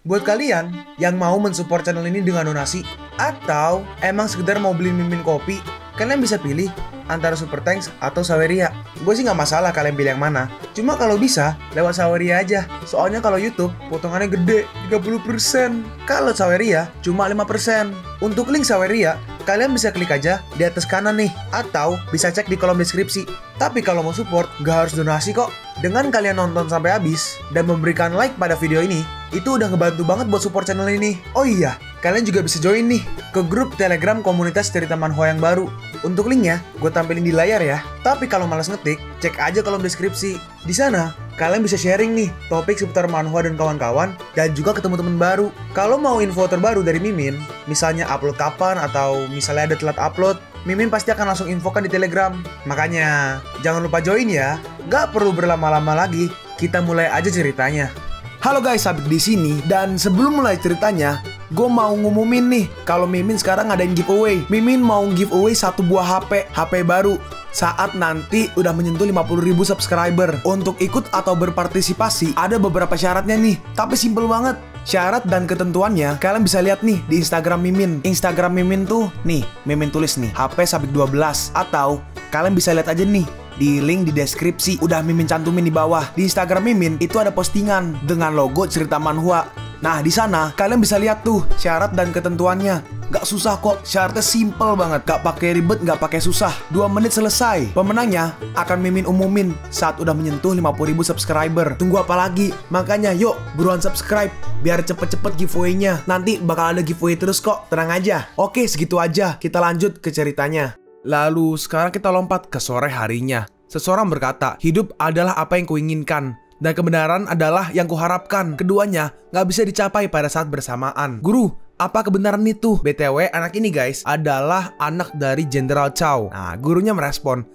Buat kalian yang mau mensupport channel ini dengan donasi, atau emang sekedar mau beli mimin kopi, kalian bisa pilih antara Super Thanks atau Saweria. Gue sih nggak masalah kalian pilih yang mana. Cuma kalau bisa, lewat Saweria aja. Soalnya kalau YouTube, potongannya gede, 30%. Kalau Saweria, cuma 5%. Untuk link Saweria, kalian bisa klik aja di atas kanan nih. Atau bisa cek di kolom deskripsi. Tapi kalau mau support, nggak harus donasi kok. Dengan kalian nonton sampai habis, dan memberikan like pada video ini, itu udah ngebantu banget buat support channel ini. Oh iya, kalian juga bisa join nih ke grup Telegram komunitas cerita manhwa yang baru. Untuk linknya, gue tampilin di layar ya. Tapi kalau malas ngetik, cek aja kolom deskripsi. Di sana, kalian bisa sharing nih topik seputar manhwa dan kawan-kawan, dan juga ketemu teman baru. Kalau mau info terbaru dari Mimin, misalnya upload kapan atau misalnya ada telat upload, Mimin pasti akan langsung infokan di Telegram. Makanya, jangan lupa join ya. Gak perlu berlama-lama lagi, kita mulai aja ceritanya. Halo guys, Sabik di sini, dan sebelum mulai ceritanya, gue mau ngumumin nih kalau Mimin sekarang ngadain giveaway. Mimin mau giveaway satu buah HP baru saat nanti udah menyentuh 50.000 subscriber. Untuk ikut atau berpartisipasi ada beberapa syaratnya nih, tapi simple banget. Syarat dan ketentuannya kalian bisa lihat nih di Instagram Mimin. Instagram Mimin tuh nih, Mimin tulis nih HP Sabik 12, atau kalian bisa lihat aja nih di link di deskripsi, udah Mimin cantumin di bawah. Di Instagram Mimin itu ada postingan dengan logo cerita manhwa. Nah, di sana kalian bisa lihat tuh syarat dan ketentuannya. Gak susah kok, syaratnya simple banget. Gak pakai ribet, gak pakai susah. 2 menit selesai. Pemenangnya akan Mimin umumin saat udah menyentuh 50.000 subscriber. Tunggu apa lagi? Makanya yuk, buruan subscribe biar cepet-cepet giveaway-nya. Nanti bakal ada giveaway terus kok, tenang aja. Oke, segitu aja. Kita lanjut ke ceritanya. Lalu sekarang kita lompat ke sore harinya. Seseorang berkata, hidup adalah apa yang kuinginkan, dan kebenaran adalah yang kuharapkan. Keduanya gak bisa dicapai pada saat bersamaan. Guru, apa kebenaran itu? BTW, anak ini guys adalah anak dari Jenderal Chow. Nah, gurunya merespon,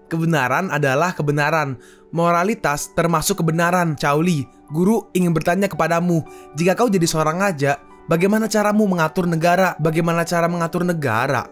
kebenaran adalah kebenaran. Moralitas termasuk kebenaran. Chow Li, guru ingin bertanya kepadamu, jika kau jadi seorang raja, bagaimana caramu mengatur negara? Bagaimana cara mengatur negara?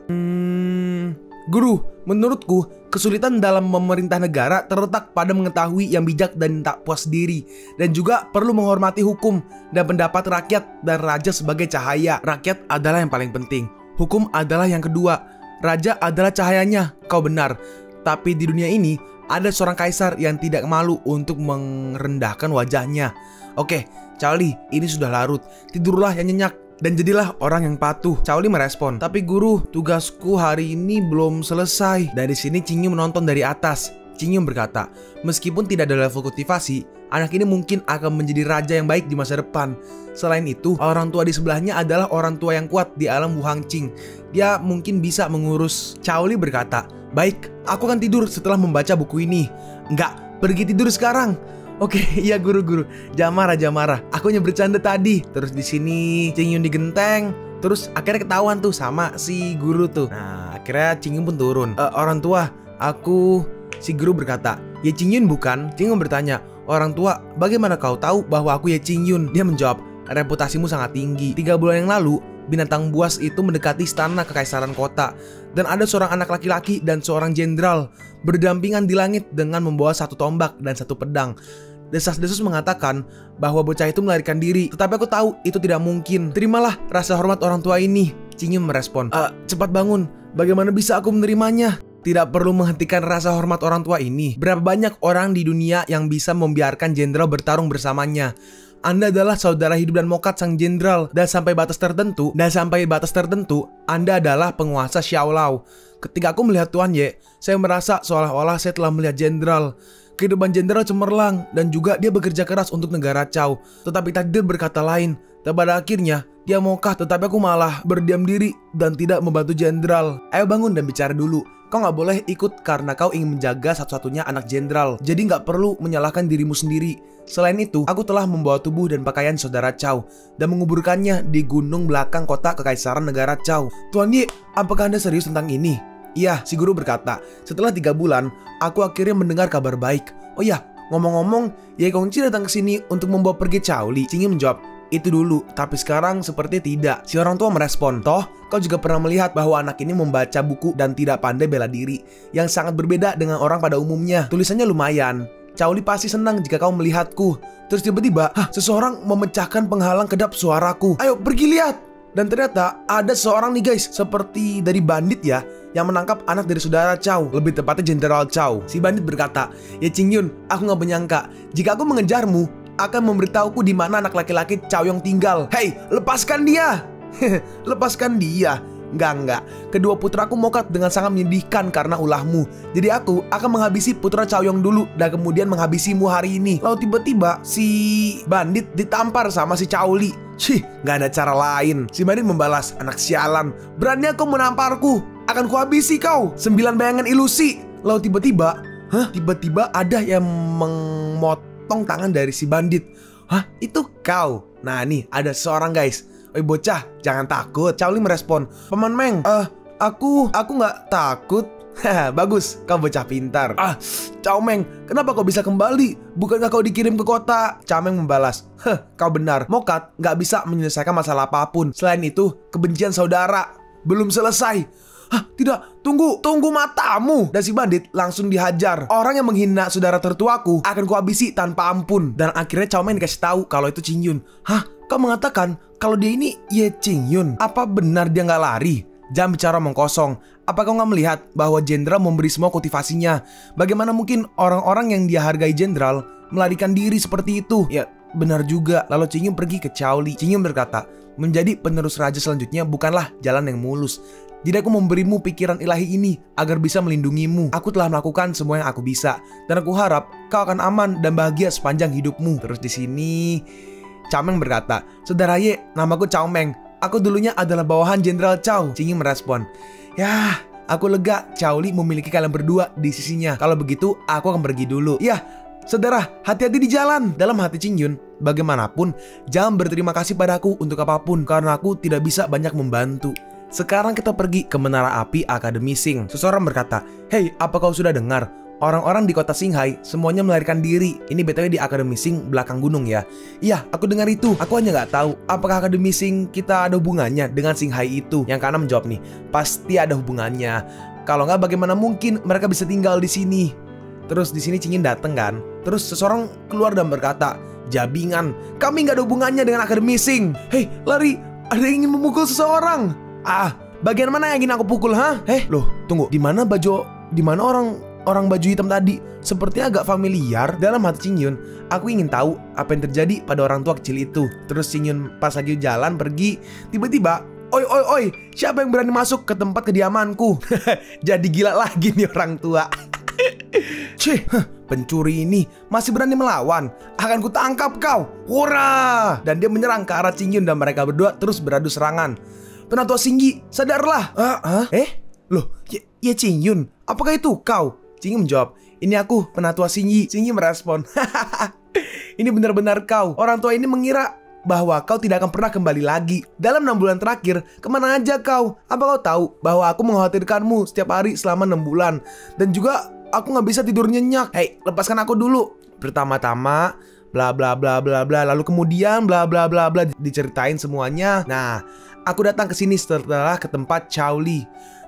Guru, menurutku kesulitan dalam memerintah negara terletak pada mengetahui yang bijak dan tak puas diri, dan juga perlu menghormati hukum dan pendapat rakyat dan raja sebagai cahaya. Rakyat adalah yang paling penting, hukum adalah yang kedua, raja adalah cahayanya. Kau benar, tapi di dunia ini ada seorang kaisar yang tidak malu untuk merendahkan wajahnya. Oke, Charlie, ini sudah larut, tidurlah yang nyenyak dan jadilah orang yang patuh. Chow Li merespon, tapi guru, tugasku hari ini belum selesai. Dari sini Cingyun menonton dari atas. Cingyun berkata, meskipun tidak ada level kultivasi, anak ini mungkin akan menjadi raja yang baik di masa depan. Selain itu, orang tua di sebelahnya adalah orang tua yang kuat di alam Wuhangqing. Dia mungkin bisa mengurus. Chow Li berkata, baik, aku akan tidur setelah membaca buku ini. Enggak, pergi tidur sekarang. Oke, iya guru, jangan marah. Aku hanya bercanda tadi. Terus di sini Cingyun digenteng. Terus akhirnya ketahuan tuh sama si guru tuh. Nah, akhirnya Cingyun pun turun. Orang tua, si guru berkata, Ye Cingyun bukan? Cingyun bertanya, orang tua, bagaimana kau tahu bahwa aku Ye Cingyun? Dia menjawab, reputasimu sangat tinggi. 3 bulan yang lalu, binatang buas itu mendekati istana kekaisaran kota, dan ada seorang anak laki-laki dan seorang jenderal berdampingan di langit dengan membawa 1 tombak dan 1 pedang. Desas-desus mengatakan bahwa bocah itu melarikan diri, tetapi aku tahu itu tidak mungkin. Terimalah rasa hormat orang tua ini. Cingyun merespon, cepat bangun, bagaimana bisa aku menerimanya? Tidak perlu menghentikan rasa hormat orang tua ini. Berapa banyak orang di dunia yang bisa membiarkan jenderal bertarung bersamanya? Anda adalah saudara hidup dan mokat sang jenderal, dan sampai batas tertentu, Anda adalah penguasa Xiaolao. Ketika aku melihat Tuan Ye, saya merasa seolah-olah saya telah melihat jenderal. Kehidupan jenderal cemerlang, dan juga dia bekerja keras untuk negara Chow. Tetapi takdir berkata lain, dan pada akhirnya dia mokah, tetapi aku malah berdiam diri dan tidak membantu jenderal. Ayo bangun dan bicara dulu. Kau nggak boleh ikut karena kau ingin menjaga satu-satunya anak jenderal. Jadi nggak perlu menyalahkan dirimu sendiri. Selain itu, aku telah membawa tubuh dan pakaian saudara Chow dan menguburkannya di gunung belakang kota kekaisaran negara Chow. Tuan Ye, apakah Anda serius tentang ini? Iya, si guru berkata. Setelah 3 bulan, aku akhirnya mendengar kabar baik. Oh iya, ngomong-ngomong, Ye Gongqi datang ke sini untuk membawa pergi Chow Li. Cingyun menjawab, itu dulu, tapi sekarang seperti tidak. Si orang tua merespon, toh kau juga pernah melihat bahwa anak ini membaca buku dan tidak pandai bela diri, yang sangat berbeda dengan orang pada umumnya. Tulisannya lumayan, Cao Li pasti senang jika kau melihatku. Terus tiba-tiba, seseorang memecahkan penghalang kedap suaraku. Ayo pergi lihat. Dan ternyata ada seseorang nih guys, seperti dari bandit ya, yang menangkap anak dari saudara Cao, lebih tepatnya Jenderal Cao. Si bandit berkata, "Ya Qingyun, aku gak menyangka jika aku mengejarmu akan memberitahuku di mana anak laki-laki Cao Yong tinggal. Hei, lepaskan dia!" Lepaskan dia? Enggak. Kedua putraku mokat dengan sangat menyedihkan karena ulahmu. Jadi aku akan menghabisi putra Cao Yong dulu dan kemudian menghabisimu hari ini. Lalu tiba-tiba si bandit ditampar sama si Cao Li. Gak ada cara lain. Si bandit membalas, "Anak sialan, berani kau menamparku? Akan kuhabisi kau. 9 bayangan ilusi." Lalu tiba-tiba ada yang memotong tangan dari si bandit. Itu kau? Nah nih ada seorang guys. "Oi bocah, jangan takut." Cao Li merespon, "Paman Meng, aku nggak takut." Bagus, kau bocah pintar. Cao Meng, kenapa kau bisa kembali? Bukankah kau dikirim ke kota? Cao Meng membalas, kau benar. Mokat nggak bisa menyelesaikan masalah apapun. Selain itu, kebencian saudara belum selesai. Tidak, tunggu matamu. Dan si bandit langsung dihajar. Orang yang menghina saudara tertuaku akan kuhabisi tanpa ampun. Dan akhirnya Cao Meng dikasih tahu kalau itu Qingyun. Kau mengatakan kalau dia ini Ye Qingyun? Apa benar dia nggak lari? Jangan bicara omong kosong. Apa kau nggak melihat bahwa jenderal memberi semua kultivasinya? Bagaimana mungkin orang-orang yang dia hargai jenderal melarikan diri seperti itu? Ya, benar juga. Lalu Qingyun pergi ke Cao Li. Qingyun berkata, "Menjadi penerus raja selanjutnya bukanlah jalan yang mulus. Jadi aku memberimu pikiran ilahi ini agar bisa melindungimu. Aku telah melakukan semua yang aku bisa dan aku harap kau akan aman dan bahagia sepanjang hidupmu." Terus di sini Cao Meng berkata, "Saudara Ye, namaku Cao Meng. Aku dulunya adalah bawahan Jenderal Cao." Qingyun merespon, "Ya, aku lega Cao Li memiliki kalian berdua di sisinya. Kalau begitu, aku akan pergi dulu." "Ya, saudara, hati-hati di jalan." Dalam hati Qingyun, bagaimanapun, jangan berterima kasih padaku untuk apapun karena aku tidak bisa banyak membantu. Sekarang kita pergi ke Menara Api Akademi Sing. Seseorang berkata, "Hei, apa kau sudah dengar? Orang-orang di kota Xinghai semuanya melarikan diri." Ini BTW di Akademi Sing belakang gunung ya. "Iya, aku dengar itu. Aku hanya nggak tahu apakah Akademi Sing kita ada hubungannya dengan Xinghai itu." Yang kanan menjawab nih, "Pasti ada hubungannya. Kalau nggak, bagaimana mungkin mereka bisa tinggal di sini?" Terus di sini Qingyun datang kan. Terus seseorang keluar dan berkata, "Jabingan, kami nggak ada hubungannya dengan Akademi Sing." "Hei, lari! Ada yang ingin memukul seseorang." Bagian mana yang ingin aku pukul, Loh, tunggu. Di mana orang baju hitam tadi? Sepertinya agak familiar. Dalam hati Qingyun, aku ingin tahu apa yang terjadi pada orang tua kecil itu. Terus Qingyun pas lagi jalan pergi, tiba-tiba, Oi, siapa yang berani masuk ke tempat kediamanku?" Jadi gila lagi nih orang tua. Pencuri ini masih berani melawan. Akan kutangkap kau. Hurrah! Dan dia menyerang ke arah Qingyun dan mereka berdua terus beradu serangan. "Penatua Singgi, sadarlah." Loh, ya Qingyun, apakah itu kau? Qingyun menjawab, "Ini aku, Penatua Singgi." Qingyun merespon, "Ini benar-benar kau. Orang tua ini mengira bahwa kau tidak akan pernah kembali lagi. Dalam 6 bulan terakhir, kemana aja kau? Apa kau tahu bahwa aku mengkhawatirkanmu setiap hari selama 6 bulan? Dan juga aku nggak bisa tidur nyenyak. Hei, lepaskan aku dulu." Pertama-tama bla bla bla bla bla, lalu kemudian bla bla bla bla, diceritain semuanya. Nah, aku datang ke sini setelah ke tempat Cao Li.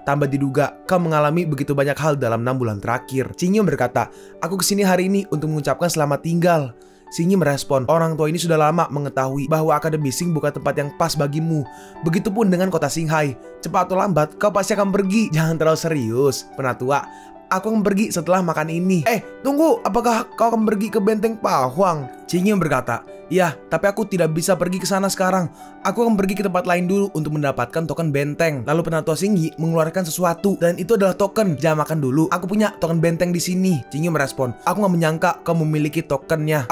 Tambah diduga kau mengalami begitu banyak hal dalam 6 bulan terakhir. Qingyun berkata, "Aku kesini hari ini untuk mengucapkan selamat tinggal." Qingyun merespon, "Orang tua ini sudah lama mengetahui bahwa Akademi Sing bukan tempat yang pas bagimu. Begitupun dengan kota Xinghai. Cepat atau lambat kau pasti akan pergi. Jangan terlalu serius, Penatua. Aku akan pergi setelah makan ini." Tunggu, apakah kau akan pergi ke Benteng Pahuang? Qingyun berkata, "Iya, tapi aku tidak bisa pergi ke sana sekarang. Aku akan pergi ke tempat lain dulu untuk mendapatkan token benteng." Lalu Penatua Singgi mengeluarkan sesuatu dan itu adalah token. "Jangan makan dulu, aku punya token benteng di sini." Qingyun merespon, "Aku nggak menyangka kau memiliki tokennya.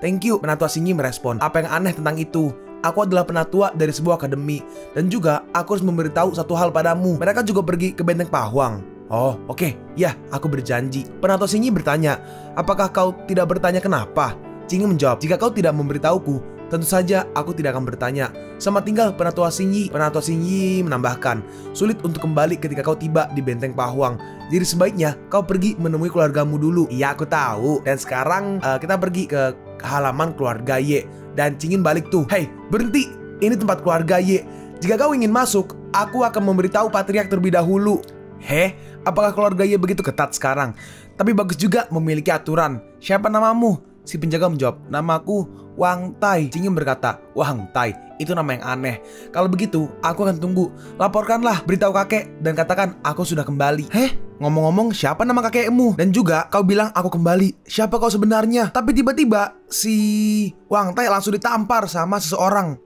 Thank you." Penatua Singgi merespon, "Apa yang aneh tentang itu? Aku adalah penatua dari sebuah akademi. Dan juga aku harus memberitahu satu hal padamu. Mereka juga pergi ke Benteng Pahuang." "Oh, oke. Ya, aku berjanji." Penatua Singgi bertanya, "Apakah kau tidak bertanya kenapa?" Qingyun menjawab, "Jika kau tidak memberitahuku, tentu saja aku tidak akan bertanya. Selamat tinggal, Penatua Singgi." Penatua Singgi menambahkan, "Sulit untuk kembali ketika kau tiba di Benteng Pahuang. Jadi sebaiknya kau pergi menemui keluargamu dulu." "Iya, aku tahu. Dan sekarang kita pergi ke halaman keluarga Ye." Dan Qingyun balik tuh, "Hei, berhenti. Ini tempat keluarga Ye. Jika kau ingin masuk, aku akan memberitahu Patriark terlebih dahulu." Heh, apakah keluarga Ye begitu ketat sekarang? Tapi bagus juga memiliki aturan. Siapa namamu? Si penjaga menjawab, namaku Wang Tai. Cing Yun berkata, Wang Tai, itu nama yang aneh. Kalau begitu, aku akan tunggu. Laporkanlah, beritahu kakek, dan katakan aku sudah kembali. Heh, ngomong-ngomong, siapa nama kakekmu? Dan juga kau bilang aku kembali. Siapa kau sebenarnya? Tapi tiba-tiba si Wang Tai langsung ditampar sama seseorang.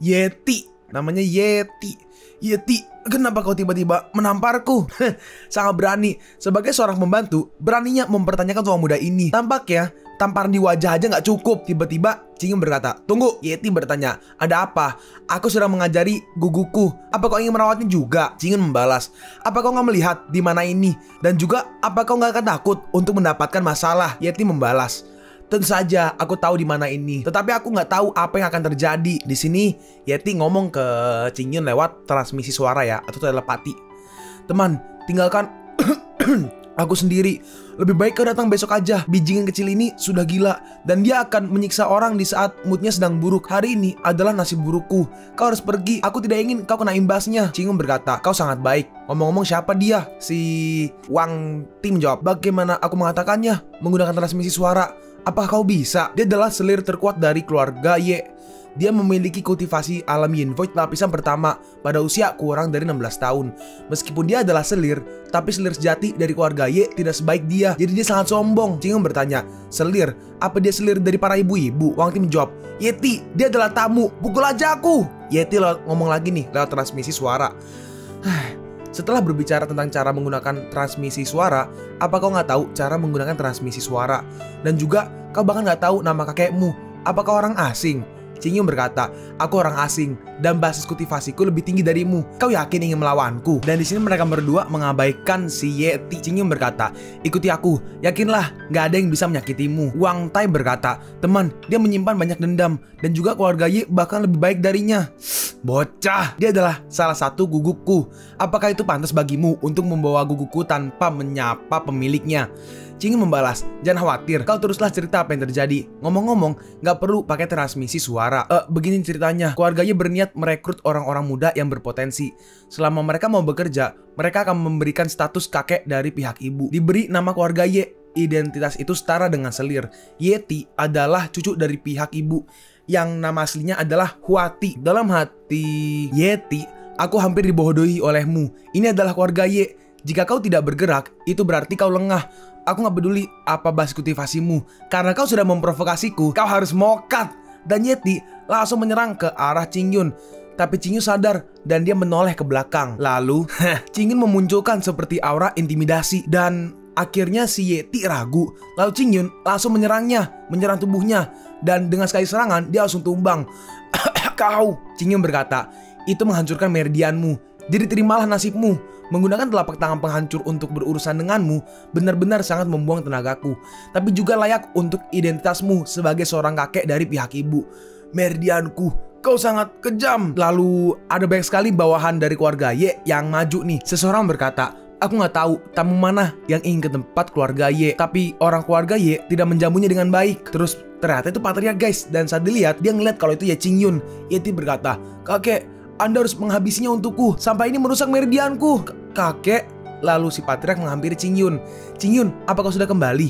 Yeti, namanya Yeti. Yeti, kenapa kau tiba-tiba menamparku? Sangat berani. Sebagai seorang pembantu, beraninya mempertanyakan tua muda ini. Tampaknya tamparan di wajah aja nggak cukup. Tiba-tiba Cing Yun berkata, tunggu. Yeti bertanya, ada apa? Aku sudah mengajari guguku. Apa kau ingin merawatnya juga? Cing Yun membalas, apa kau nggak melihat di mana ini? Dan juga, apa kau nggak akan takut untuk mendapatkan masalah? Yeti membalas, tentu saja aku tahu di mana ini, tetapi aku nggak tahu apa yang akan terjadi. Di sini Yeti ngomong ke Cing Yun lewat transmisi suara ya, atau telepati. Teman, tinggalkan aku sendiri. Lebih baik kau datang besok aja. Bijing yang kecil ini sudah gila dan dia akan menyiksa orang di saat moodnya sedang buruk. Hari ini adalah nasib burukku. Kau harus pergi. Aku tidak ingin kau kena imbasnya. Cing Yun berkata, kau sangat baik. Ngomong-ngomong, siapa dia? Si Wang Tim menjawab, bagaimana aku mengatakannya? Menggunakan transmisi suara. Apakah kau bisa? Dia adalah selir terkuat dari keluarga Ye. Dia memiliki kultivasi alam Yin Void lapisan pertama pada usia kurang dari 16 tahun. Meskipun dia adalah selir, tapi selir sejati dari keluarga Ye tidak sebaik dia. Jadi dia sangat sombong. Cing Yun bertanya, selir? Apa dia selir dari para ibu-ibu? Wang Tim menjawab, Yeti, dia adalah tamu. Pukul aja aku. Yeti ngomong lagi nih lewat transmisi suara. Setelah berbicara tentang cara menggunakan transmisi suara, apa kau nggak tahu cara menggunakan transmisi suara? Dan juga kau bahkan nggak tahu nama kakekmu. Apakah orang asing? Cing Yun berkata, aku orang asing dan basis kultivasiku lebih tinggi darimu. Kau yakin ingin melawanku? Dan di sini mereka berdua mengabaikan si Yeti. Cing Yun berkata, ikuti aku. Yakinlah, nggak ada yang bisa menyakitimu. Wang Tai berkata, teman, dia menyimpan banyak dendam dan juga keluarga Ye bahkan lebih baik darinya. Bocah, dia adalah salah satu gugukku. Apakah itu pantas bagimu untuk membawa gugukku tanpa menyapa pemiliknya? Cing Yun membalas, jangan khawatir, kau teruslah cerita apa yang terjadi. Ngomong-ngomong, gak perlu pakai transmisi suara. Begini ceritanya, keluarganya berniat merekrut orang-orang muda yang berpotensi. Selama mereka mau bekerja, mereka akan memberikan status kakek dari pihak ibu. Diberi nama keluarga Ye. Identitas itu setara dengan selir. Yeti adalah cucu dari pihak ibu, yang nama aslinya adalah Huati. Dalam hati Yeti, aku hampir dibodohi olehmu. Ini adalah keluarga Ye. Jika kau tidak bergerak, itu berarti kau lengah. Aku gak peduli apa basis kultivasimu. Karena kau sudah memprovokasiku, kau harus mokat. Dan Yeti langsung menyerang ke arah Cing Yun. Tapi Cing Yun sadar dan dia menoleh ke belakang. Lalu Cing Yun memunculkan seperti aura intimidasi. Dan akhirnya si Yeti ragu. Lalu Cing Yun langsung menyerangnya, menyerang tubuhnya. Dan dengan sekali serangan dia langsung tumbang. Kau, Cing Yun berkata, itu menghancurkan meridianmu. Jadi terimalah nasibmu. Menggunakan telapak tangan penghancur untuk berurusan denganmu benar-benar sangat membuang tenagaku. Tapi juga layak untuk identitasmu sebagai seorang kakek dari pihak ibu. Meridianku, kau sangat kejam. Lalu ada banyak sekali bawahan dari keluarga Ye yang maju nih. Seseorang berkata, aku nggak tahu tamu mana yang ingin ke tempat keluarga Ye. Tapi orang keluarga Ye tidak menjamunya dengan baik. Terus ternyata itu Patria guys. Dan saat dilihat dia ngeliat kalau itu ya Cing Yun. Yeti berkata, kakek, Anda harus menghabisinya untukku. Sampai ini merusak meridianku. Kakek. Lalu si patriark menghampiri Cing Yun. Cing Yun, apa kau sudah kembali?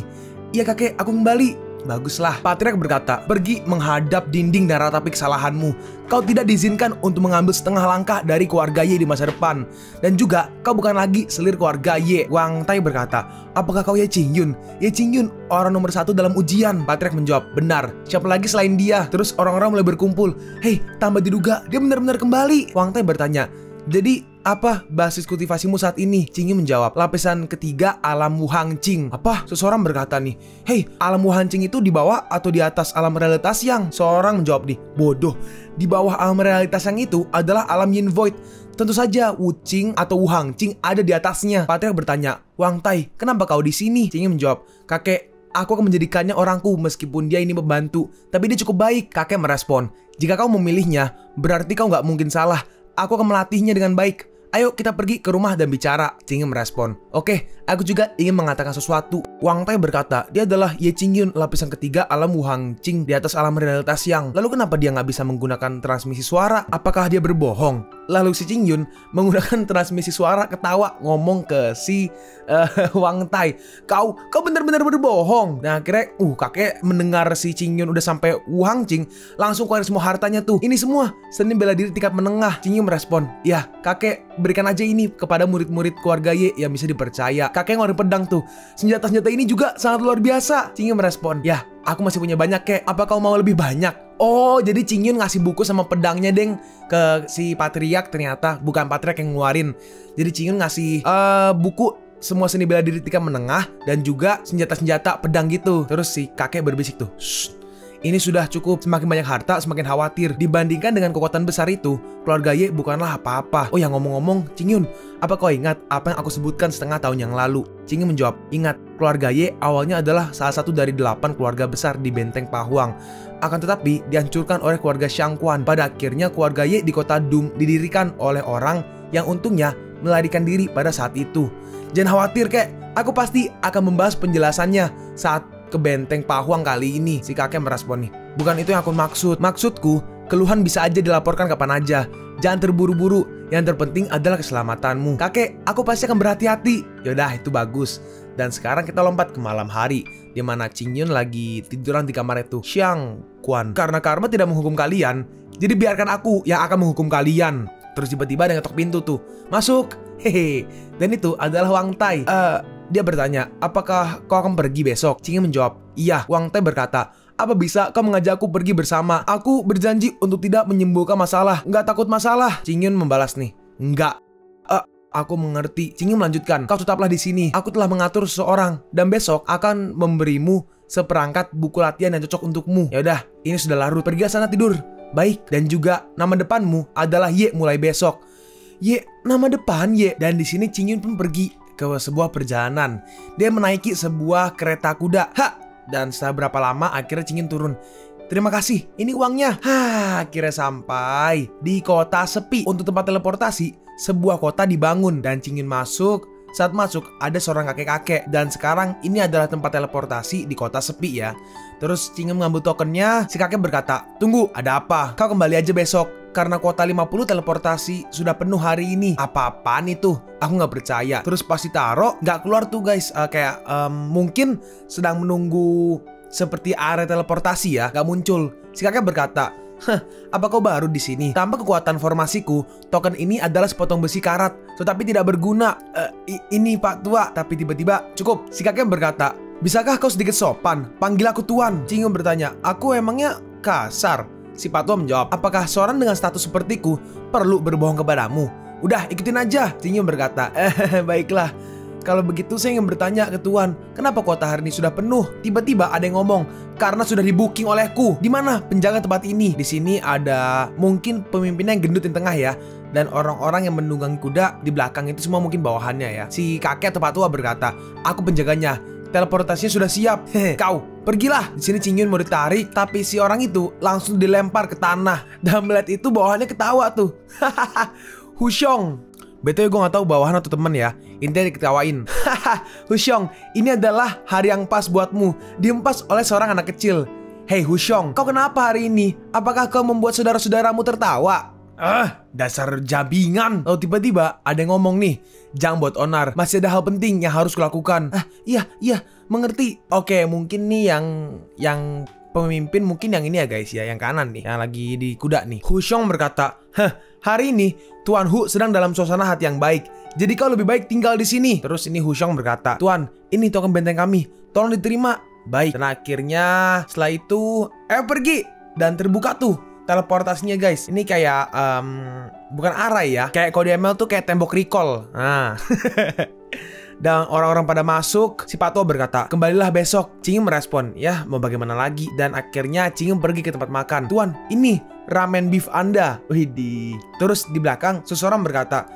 Iya kakek, aku kembali. Baguslah. Patriark berkata, pergi menghadap dinding dan ratapi kesalahanmu. Kau tidak diizinkan untuk mengambil setengah langkah dari keluarga Ye di masa depan. Dan juga kau bukan lagi selir keluarga Ye. Wang Tai berkata, apakah kau Ye Cing Yun? Ye Cing Yun orang nomor 1 dalam ujian. Patriark menjawab, benar. Siapa lagi selain dia? Terus orang-orang mulai berkumpul. Hei, tambah diduga dia benar-benar kembali. Wang Tai bertanya, jadi apa basis kultivasimu saat ini? Cing Yun menjawab, lapisan ketiga alam Wuhang Qing. Apa? Seseorang berkata nih, hei, alam Wuhang Qing itu di bawah atau di atas alam realitas yang? Seorang menjawab nih, bodoh. Di bawah alam realitas yang itu adalah alam Yin Void. Tentu saja Wu Qing atau Wuhang Qing ada di atasnya. Patriark bertanya, Wang Tai, kenapa kau di sini? Cing Yun menjawab, kakek, aku akan menjadikannya orangku meskipun dia ini pembantu. Tapi dia cukup baik. Kakek merespon, jika kau memilihnya, berarti kau nggak mungkin salah. Aku akan melatihnya dengan baik. Ayo kita pergi ke rumah dan bicara. Cing Yun merespon, oke, Aku juga ingin mengatakan sesuatu. Wang Tai berkata, dia adalah Ye Qingyun, lapisan ketiga alam Wuhang Qing di atas alam realitas Yang. Lalu kenapa dia nggak bisa menggunakan transmisi suara? Apakah dia berbohong? Lalu si Qingyun menggunakan transmisi suara ketawa ngomong ke si Wang Tai, Kau benar-benar berbohong. Nah akhirnya kakek mendengar si Qingyun udah sampai Wuhang Qing, langsung keluar semua hartanya tuh. Ini semua seni bela diri tingkat menengah. Qingyun merespon, ya kakek berikan aja ini kepada murid-murid keluarga Ye yang bisa dipercaya. Kakek ngeluarin pedang tuh. Senjata-senjata ini juga sangat luar biasa. Qingyun merespon, ya aku masih punya banyak kek. Apa kau mau lebih banyak? Oh, jadi Qingyun ngasih buku sama pedangnya deng ke si Patriark, ternyata bukan Patriark yang ngeluarin. Jadi Qingyun ngasih buku semua seni bela diri tingkat menengah dan juga senjata-senjata pedang gitu. Terus si kakek berbisik tuh, "Shh, ini sudah cukup. Semakin banyak harta, semakin khawatir. Dibandingkan dengan kekuatan besar itu, keluarga Ye bukanlah apa-apa." Oh ya, ngomong-ngomong, Qingyun, apa kau ingat apa yang aku sebutkan setengah tahun yang lalu? Qingyun menjawab, ingat, keluarga Ye awalnya adalah salah satu dari 8 keluarga besar di Benteng Pahuang. Akan tetapi, dihancurkan oleh keluarga Shangquan. Pada akhirnya, keluarga Ye di kota Dum didirikan oleh orang yang untungnya melarikan diri pada saat itu. Jangan khawatir kek, aku pasti akan membahas penjelasannya saat ke Benteng Pahuang kali ini. Si kakek merespon nih, bukan itu yang aku maksud. Maksudku, keluhan bisa aja dilaporkan kapan aja. Jangan terburu-buru, yang terpenting adalah keselamatanmu. Kakek, aku pasti akan berhati-hati. Yaudah, itu bagus. Dan sekarang kita lompat ke malam hari, di mana Qingyun lagi tiduran di kamar itu. Shangquan, karena karma tidak menghukum kalian, jadi biarkan aku yang akan menghukum kalian. Terus tiba-tiba ada yang ketok pintu tuh. Masuk. Hehe. Dan itu adalah Wang Tai. Dia bertanya, apakah kau akan pergi besok? Qingyun menjawab, iya. Wang Tai berkata, apa bisa kau mengajakku pergi bersama? Aku berjanji untuk tidak menyembuhkan masalah. Nggak takut masalah. Qingyun membalas nih, enggak. Aku mengerti. Qingyun melanjutkan, kau tetaplah di sini. Aku telah mengatur seseorang dan besok akan memberimu seperangkat buku latihan yang cocok untukmu. Ya udah, ini sudah larut. Pergi sana tidur. Baik, dan juga nama depanmu adalah Ye mulai besok. Ye, nama depan Ye. Dan di sini Qingyun pun pergi ke sebuah perjalanan. Dia menaiki sebuah kereta kuda. Dan setelah berapa lama akhirnya Qingyun turun. Terima kasih, ini uangnya. Akhirnya sampai di kota sepi. Untuk tempat teleportasi, sebuah kota dibangun dan Qingyun masuk. Saat masuk ada seorang kakek-kakek dan sekarang ini adalah tempat teleportasi di kota sepi ya. Terus Qingyun mengambil tokennya. Si kakek berkata, tunggu, ada apa? Kau kembali aja besok karena kuota 50 teleportasi sudah penuh hari ini. Apa-apaan itu? Aku nggak percaya. Terus pas ditaro nggak keluar tuh guys. Mungkin sedang menunggu seperti area teleportasi ya, nggak muncul. Si kakek berkata, apa kau baru di sini? Tanpa kekuatan formasiku, token ini adalah sepotong besi karat, tetapi tidak berguna. Ini Pak Tua. Tapi tiba-tiba, cukup. Si kakek berkata, bisakah kau sedikit sopan? Panggil aku Tuan. Qingyun bertanya, aku emangnya kasar? Si Pak Tua menjawab, apakah seorang dengan status sepertiku perlu berbohong kepadamu? Udah, ikutin aja. Qingyun berkata, baiklah. Kalau begitu saya ingin bertanya ke Tuan, kenapa kota hari ini sudah penuh? Tiba-tiba ada yang ngomong, karena sudah di-booking olehku. Di mana penjaga tempat ini? Di sini ada mungkin pemimpinnya yang gendut di tengah ya, dan orang-orang yang menunggangi kuda di belakang itu semua mungkin bawahannya ya. Si kakek atau Pak Tua berkata, aku penjaganya. Teleportasinya sudah siap. Kau pergilah. Di sini Qingyun mau ditarik, tapi si orang itu langsung dilempar ke tanah. Dan melihat itu bawahannya ketawa tuh. Hushong. BTW gue gak tahu bawahan atau temen ya. Intinya diketawain. Hushong, ini adalah hari yang pas buatmu. Diempas oleh seorang anak kecil. Hei Hushong, kau kenapa hari ini? Apakah kau membuat saudara-saudaramu tertawa? Dasar jabingan. Lalu tiba-tiba ada yang ngomong nih, jangan buat onar, masih ada hal penting yang harus kulakukan. Iya, mengerti. Oke, mungkin nih yang pemimpin mungkin yang ini ya guys ya, yang kanan nih, yang lagi di kuda nih. Hushong berkata, hari ini Tuan Hu sedang dalam suasana hati yang baik, jadi kau lebih baik tinggal di sini. Terus ini Hushong berkata, Tuan, ini token benteng kami, tolong diterima. Baik. Dan akhirnya setelah itu, pergi. Dan terbuka tuh teleportasinya guys. Ini kayak bukan array ya, kayak kode ML tuh kayak tembok recall. Nah. Dan orang-orang pada masuk. Si Pak Tua berkata, kembalilah besok. Qingyun merespon, ya mau bagaimana lagi. Dan akhirnya Qingyun pergi ke tempat makan. Tuan, ini ramen beef Anda. Widih. Terus di belakang seseorang berkata,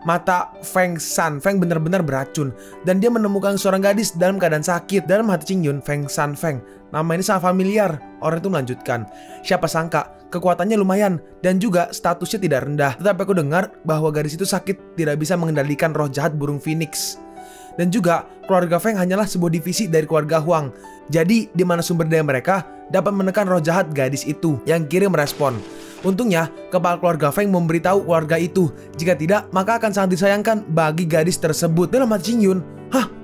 mata Feng San Feng benar-benar beracun. Dan dia menemukan seorang gadis dalam keadaan sakit. Dalam hati Qingyun, Feng San Feng, nama ini sangat familiar. Orang itu melanjutkan, siapa sangka kekuatannya lumayan dan juga statusnya tidak rendah. Tetapi aku dengar bahwa gadis itu sakit, tidak bisa mengendalikan roh jahat burung phoenix. Dan juga keluarga Feng hanyalah sebuah divisi dari keluarga Huang. Jadi di mana sumber daya mereka dapat menekan roh jahat gadis itu yang kirim merespon. Untungnya, kepala keluarga Feng memberitahu keluarga itu. Jika tidak, maka akan sangat disayangkan bagi gadis tersebut. Dalam hati Qing Yun,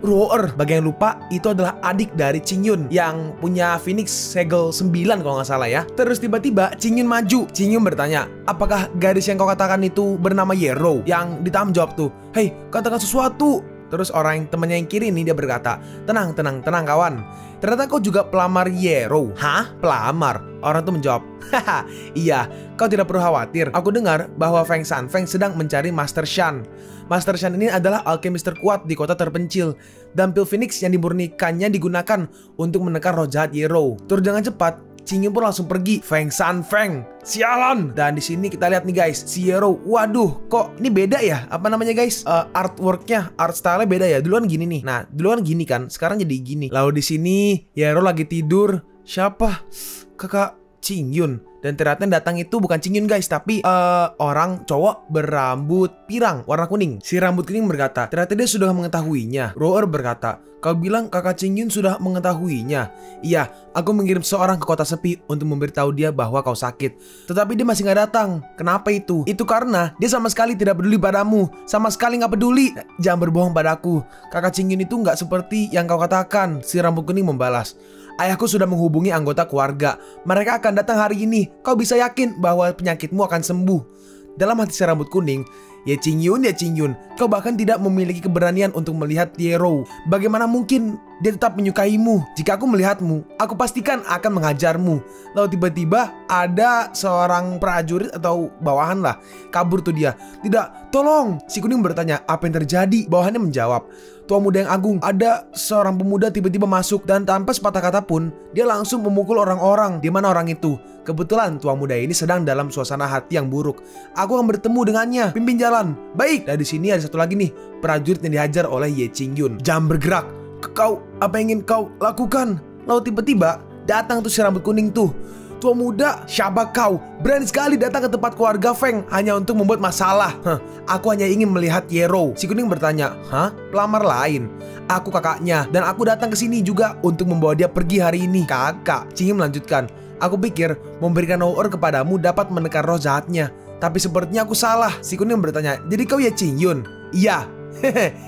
Roer. Bagi yang lupa, itu adalah adik dari Qing Yun yang punya Phoenix Segel 9 kalau nggak salah ya. Terus tiba-tiba Qing Yun maju. Qing Yun bertanya, apakah gadis yang kau katakan itu bernama Yero? Yang Ditam jawab tuh, hei, katakan sesuatu. Terus orang yang temannya yang kiri ini dia berkata, tenang kawan. Ternyata kau juga pelamar Yero. Hah? Pelamar? Orang itu menjawab, haha, iya, kau tidak perlu khawatir. Aku dengar bahwa Feng Sanfeng sedang mencari Master Shan. Master Shan ini adalah alkemis terkuat di kota terpencil. Dan pil Phoenix yang dimurnikannya digunakan untuk menekan roh jahat Yero. Terus dengan cepat, Qing Yun pun langsung pergi. Feng Sanfeng, sialan. Dan di sini kita lihat nih guys, si Yero, waduh, kok ini beda ya? Apa namanya guys? Artworknya, art style-nya beda ya. Duluan gini nih. Nah, duluan gini kan, sekarang jadi gini. Lalu di sini Yero lagi tidur. Siapa? Kakak Qing Yun. Dan ternyata yang datang itu bukan Qing Yun guys, tapi orang cowok berambut pirang warna kuning. Si rambut kuning berkata, ternyata dia sudah mengetahuinya. Roer berkata, kau bilang kakak Qing Yun sudah mengetahuinya. Iya, aku mengirim seorang ke kota sepi untuk memberitahu dia bahwa kau sakit. Tetapi dia masih nggak datang. Kenapa itu? Itu karena dia sama sekali tidak peduli padamu. Sama sekali nggak peduli. Jangan berbohong padaku. Kakak Qing Yun itu nggak seperti yang kau katakan. Si rambut kuning membalas, ayahku sudah menghubungi anggota keluarga. Mereka akan datang hari ini. Kau bisa yakin bahwa penyakitmu akan sembuh. Dalam hati si rambut kuning, ya Qing Yun, kau bahkan tidak memiliki keberanian untuk melihat Yero. Bagaimana mungkin dia tetap menyukaimu? Jika aku melihatmu, aku pastikan akan menghajarmu. Lalu tiba-tiba ada seorang prajurit atau bawahan lah, kabur tuh dia. Tidak, tolong. Si kuning bertanya, apa yang terjadi? Bawahannya menjawab, Tua Muda yang Agung, ada seorang pemuda tiba-tiba masuk dan tanpa sepatah kata pun dia langsung memukul orang-orang. Di mana orang itu? Kebetulan Tua Muda ini sedang dalam suasana hati yang buruk. Aku akan bertemu dengannya. Pimpin jalan. Baik. Dan di sini ada satu lagi nih, prajurit yang dihajar oleh Ye Qing Yun. Jangan bergerak. Kau, apa yang ingin kau lakukan? Lalu tiba-tiba datang tuh si rambut kuning tuh. Tua muda, siapa kau? Berani sekali datang ke tempat keluarga Feng hanya untuk membuat masalah. Aku hanya ingin melihat Yero. Si kuning bertanya, hah? Pelamar lain? Aku kakaknya dan aku datang ke sini juga untuk membawa dia pergi hari ini. Kakak, Qing Yun melanjutkan, aku pikir memberikan Roer kepadamu dapat menekan roh jahatnya. Tapi sepertinya aku salah. Si kuning bertanya, jadi kau ya Qing Yun? Iya.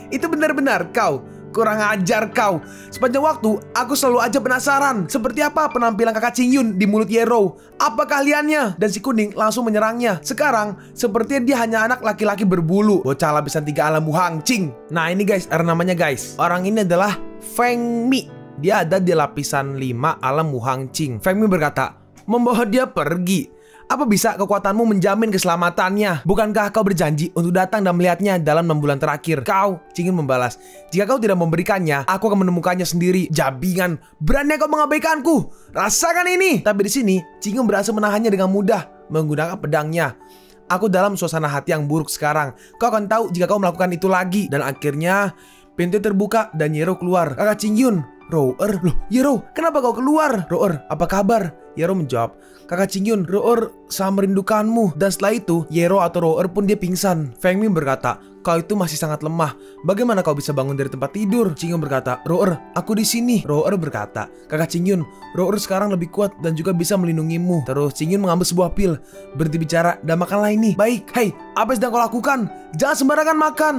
Itu benar-benar kau. Kurang ajar kau. Sepanjang waktu aku selalu aja penasaran seperti apa penampilan kakak Qing Yun di mulut Yero. Apa keahliannya? Dan si kuning langsung menyerangnya. Sekarang sepertinya dia hanya anak laki-laki berbulu, bocah lapisan 3 alam Wu Hangqing. Nah ini guys, namanya guys. Orang ini adalah Feng Mi. Dia ada di lapisan 5 alam Wu Hangqing. Feng Mi berkata, membawa dia pergi. Apa bisa kekuatanmu menjamin keselamatannya? Bukankah kau berjanji untuk datang dan melihatnya dalam 6 bulan terakhir? Kau, Qing Yun membalas, jika kau tidak memberikannya, aku akan menemukannya sendiri. Jabingan, berani kau mengabaikanku? Rasakan ini. Tapi di sini, Qing Yun berhasil menahannya dengan mudah menggunakan pedangnya. Aku dalam suasana hati yang buruk sekarang. Kau akan tahu jika kau melakukan itu lagi. Dan akhirnya pintu terbuka dan Yero keluar. Kakak Qing Yun, Roer, loh Yero, kenapa kau keluar? Roer, apa kabar? Yero menjawab, kakak Qing Yun, Roer sangat merindukanmu. Dan setelah itu, Yero atau Roer pun dia pingsan. Feng Mi berkata, kau itu masih sangat lemah. Bagaimana kau bisa bangun dari tempat tidur? Qing Yun berkata, Roer, aku di sini. Roer berkata, kakak Qing Yun, Roer sekarang lebih kuat dan juga bisa melindungimu. Terus Qing Yun mengambil sebuah pil, berhenti bicara dan makanlah ini. Baik, hei, apa yang sedang kau lakukan? Jangan sembarangan makan.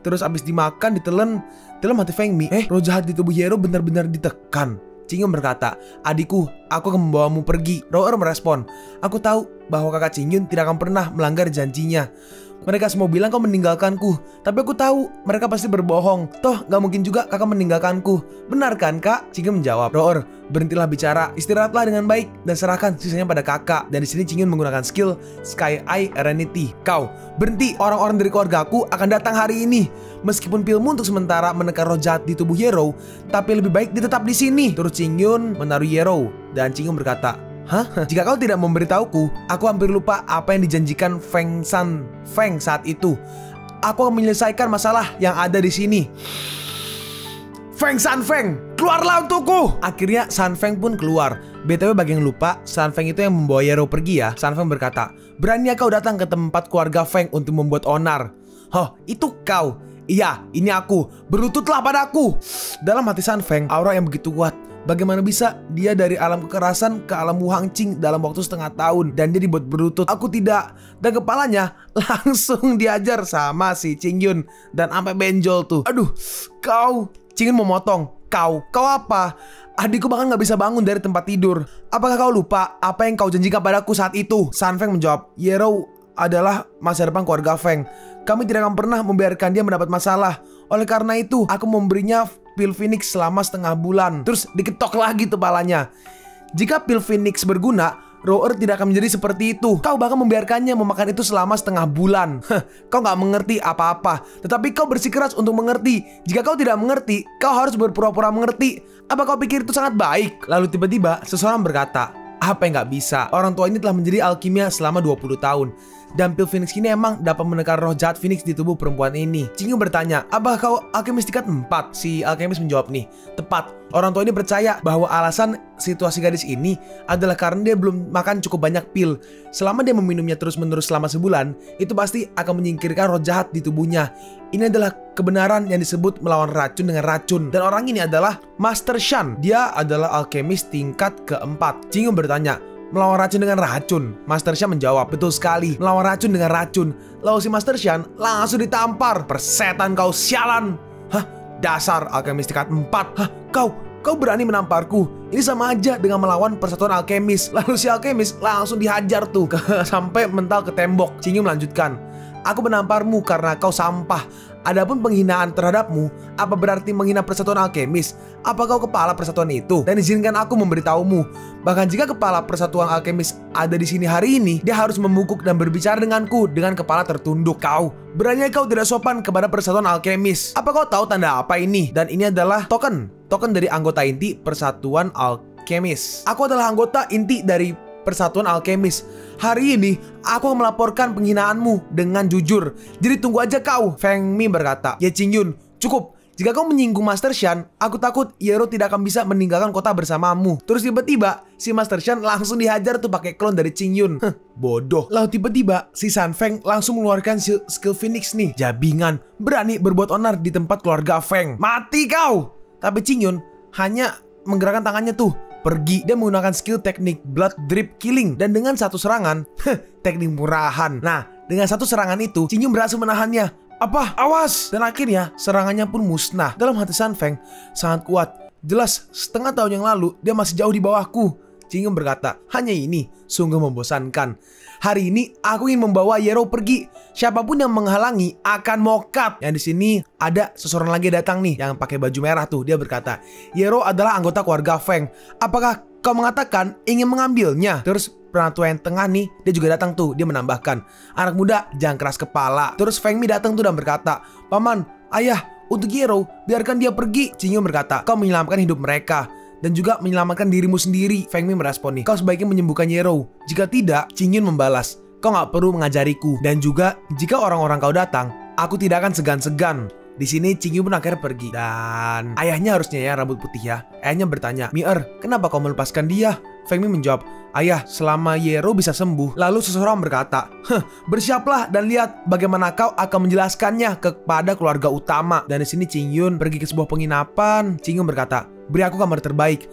Terus abis dimakan, ditelan. Dalam hati Feng Mi, roh jahat di tubuh Yero benar-benar ditekan. Qing Yun berkata, adikku, aku akan membawamu pergi. Roer merespon, aku tahu bahwa kakak Qing Yun tidak akan pernah melanggar janjinya. Mereka semua bilang kau meninggalkanku, tapi aku tahu mereka pasti berbohong. Toh gak mungkin juga kakak meninggalkanku. Benar kan kak? Qing Yun menjawab, Roer, berhentilah bicara, istirahatlah dengan baik dan serahkan sisanya pada kakak. Dan di sini Qing Yun menggunakan skill Sky Eye Serenity. Kau berhenti, orang-orang dari keluargaku akan datang hari ini. Meskipun pilmu untuk sementara menekan roh jahat di tubuh Yero, tapi lebih baik dia tetap di sini. Terus Qing Yun menaruh Yero dan Qing Yun berkata, hah? Jika kau tidak memberitahuku, aku hampir lupa apa yang dijanjikan Feng saat itu. Aku akan menyelesaikan masalah yang ada di sini. Feng, keluarlah untukku. Akhirnya Sanfeng pun keluar. BTW bagi yang lupa, Sanfeng itu yang membawa Yero pergi ya. Sanfeng berkata, berani kau datang ke tempat keluarga Feng untuk membuat onar? Oh, itu kau. Iya, ini aku. Berlututlah padaku. Dalam hati San Feng, aura yang begitu kuat. Bagaimana bisa dia dari alam kekerasan ke alam Wu Hangqing dalam waktu setengah tahun, dan dia dibuat berlutut? Aku tidak. Dan kepalanya langsung diajar sama si Qingyun dan sampai benjol tuh. Aduh, kau. Qingyun mau motong. Kau apa? Adikku bahkan gak bisa bangun dari tempat tidur. Apakah kau lupa apa yang kau janjikan padaku saat itu? San Feng menjawab, Yero adalah masa depan keluarga Feng. Kami tidak akan pernah membiarkan dia mendapat masalah. Oleh karena itu, aku memberinya pil Phoenix selama setengah bulan. Terus diketok lagi kepalanya. Jika pil Phoenix berguna, Roer tidak akan menjadi seperti itu. Kau bahkan membiarkannya memakan itu selama setengah bulan. Kau gak mengerti apa-apa. Tetapi kau bersikeras untuk mengerti. Jika kau tidak mengerti, kau harus berpura-pura mengerti. Apa kau pikir itu sangat baik? Lalu tiba-tiba seseorang berkata, apa yang gak bisa? Orang tua ini telah menjadi alkimia selama 20 tahun. Dan pil Phoenix ini emang dapat menekan roh jahat Phoenix di tubuh perempuan ini. Qingyun bertanya, apakah kau alkemis tingkat 4? Si alkemis menjawab nih, tepat. Orang tua ini percaya bahwa alasan situasi gadis ini adalah karena dia belum makan cukup banyak pil. Selama dia meminumnya terus-menerus selama sebulan, itu pasti akan menyingkirkan roh jahat di tubuhnya. Ini adalah kebenaran yang disebut melawan racun dengan racun. Dan orang ini adalah Master Shan. Dia adalah alkemis tingkat keempat. Qingyun bertanya, melawan racun dengan racun? Master Shan menjawab, betul sekali, melawan racun dengan racun. Lalu si Master Shan langsung ditampar. Persetan kau, sialan. Hah? Dasar alkemis tingkat 4. Hah? Kau berani menamparku? Ini sama aja dengan melawan persatuan alkemis. Lalu si alkemis langsung dihajar tuh sampai mental ke tembok. Qingyun melanjutkan, aku menamparmu karena kau sampah. Adapun penghinaan terhadapmu, apa berarti menghina persatuan alkemis? Apa kau kepala persatuan itu? Dan izinkan aku memberitahumu, bahkan jika kepala persatuan alkemis ada di sini hari ini, dia harus membungkuk dan berbicara denganku dengan kepala tertunduk. Kau berani, kau tidak sopan kepada persatuan alkemis. Apa kau tahu tanda apa ini? Dan ini adalah token dari anggota inti persatuan alkemis. Aku adalah anggota inti dari persatuan alkemis. Hari ini aku akan melaporkan penghinaanmu dengan jujur. Jadi tunggu aja kau. Feng Mi berkata, ya Qingyun, cukup. Jika kau menyinggung Master Shan, aku takut Yero tidak akan bisa meninggalkan kota bersamamu. Terus tiba-tiba si Master Shan langsung dihajar tuh pakai klon dari Qingyun. Bodoh. Lalu tiba-tiba si San Feng langsung mengeluarkan skill Phoenix nih. Jabingan, berani berbuat onar di tempat keluarga Feng. Mati kau. Tapi Qingyun hanya menggerakkan tangannya tuh. Pergi. Dia menggunakan skill teknik Blood Drip Killing. Dan dengan satu serangan, teknik murahan. Nah, dengan satu serangan itu, Qingyun berhasil menahannya. Apa? Awas! Dan akhirnya, serangannya pun musnah. Dalam hati San Feng, sangat kuat. Jelas, setengah tahun yang lalu, dia masih jauh di bawahku. Qingyun berkata, hanya ini sungguh membosankan. Hari ini aku ingin membawa Yero pergi. Siapapun yang menghalangi akan mokat. Yang di sini ada seseorang lagi datang nih yang pakai baju merah tuh. Dia berkata, Yero adalah anggota keluarga Feng. Apakah kau mengatakan ingin mengambilnya? Terus penatua yang tengah nih, dia juga datang tuh. Dia menambahkan, anak muda jangan keras kepala. Terus Feng Mi datang tuh dan berkata, paman, ayah, untuk Yero biarkan dia pergi. Qingyun berkata, kau menyelamatkan hidup mereka dan juga menyelamatkan dirimu sendiri. Feng Mi merespon nih, kau sebaiknya menyembuhkan Yero. Jika tidak, Qingyun membalas, kau gak perlu mengajariku. Dan juga, jika orang-orang kau datang, aku tidak akan segan-segan. Di sini Qingyun pun akhirnya pergi. Dan ayahnya harusnya ya rambut putih ya. Ayahnya bertanya, Mi-er, kenapa kau melepaskan dia? Feng Mi menjawab, ayah, selama Yero bisa sembuh. Lalu seseorang berkata, bersiaplah dan lihat bagaimana kau akan menjelaskannya kepada keluarga utama. Dan di sini Qingyun pergi ke sebuah penginapan. Qingyun berkata, beri aku kamar terbaik.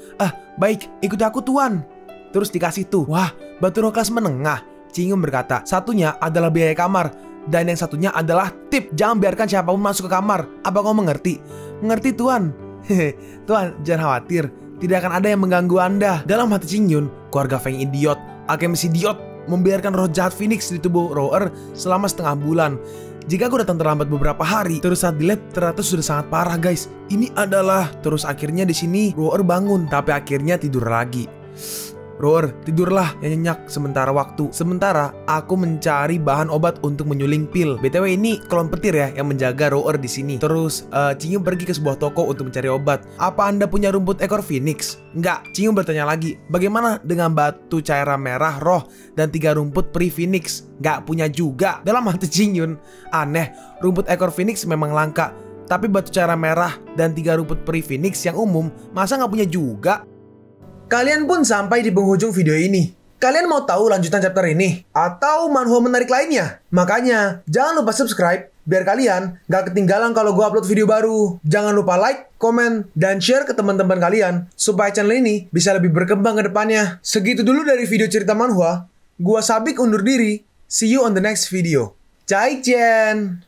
Baik, ikuti aku tuan. Terus dikasih tuh, wah, batu roh kelas menengah. Qingyun berkata, satunya adalah biaya kamar, dan yang satunya adalah tip. Jangan biarkan siapapun masuk ke kamar. Apa kau mengerti? Mengerti tuan. Tuan, jangan khawatir, tidak akan ada yang mengganggu Anda. Dalam hati Qingyun, keluarga Feng idiot, alkemis idiot, membiarkan roh jahat Phoenix di tubuh Roer selama setengah bulan. Jika aku datang terlambat beberapa hari, terus saat dilihat ternyata sudah sangat parah guys. Ini adalah, terus akhirnya di sini Roer bangun, tapi akhirnya tidur lagi. Roer, tidurlah yang nyenyak sementara waktu. Sementara aku mencari bahan obat untuk menyuling pil. BTW ini klon petir ya yang menjaga Roer di sini. Terus Qingyun pergi ke sebuah toko untuk mencari obat. Apa Anda punya rumput ekor Phoenix? Enggak. Qingyun bertanya lagi, bagaimana dengan batu cairan merah roh dan 3 rumput peri Phoenix? Enggak punya juga. Dalam hati Qingyun, aneh, rumput ekor Phoenix memang langka, tapi batu cairan merah dan 3 rumput peri Phoenix yang umum masa nggak punya juga? Kalian pun sampai di penghujung video ini. Kalian mau tahu lanjutan chapter ini? Atau manhwa menarik lainnya? Makanya, jangan lupa subscribe biar kalian gak ketinggalan kalau gue upload video baru. Jangan lupa like, komen, dan share ke teman-teman kalian supaya channel ini bisa lebih berkembang ke depannya. Segitu dulu dari video cerita manhwa. Gua Sabik undur diri. See you on the next video. Jaijen!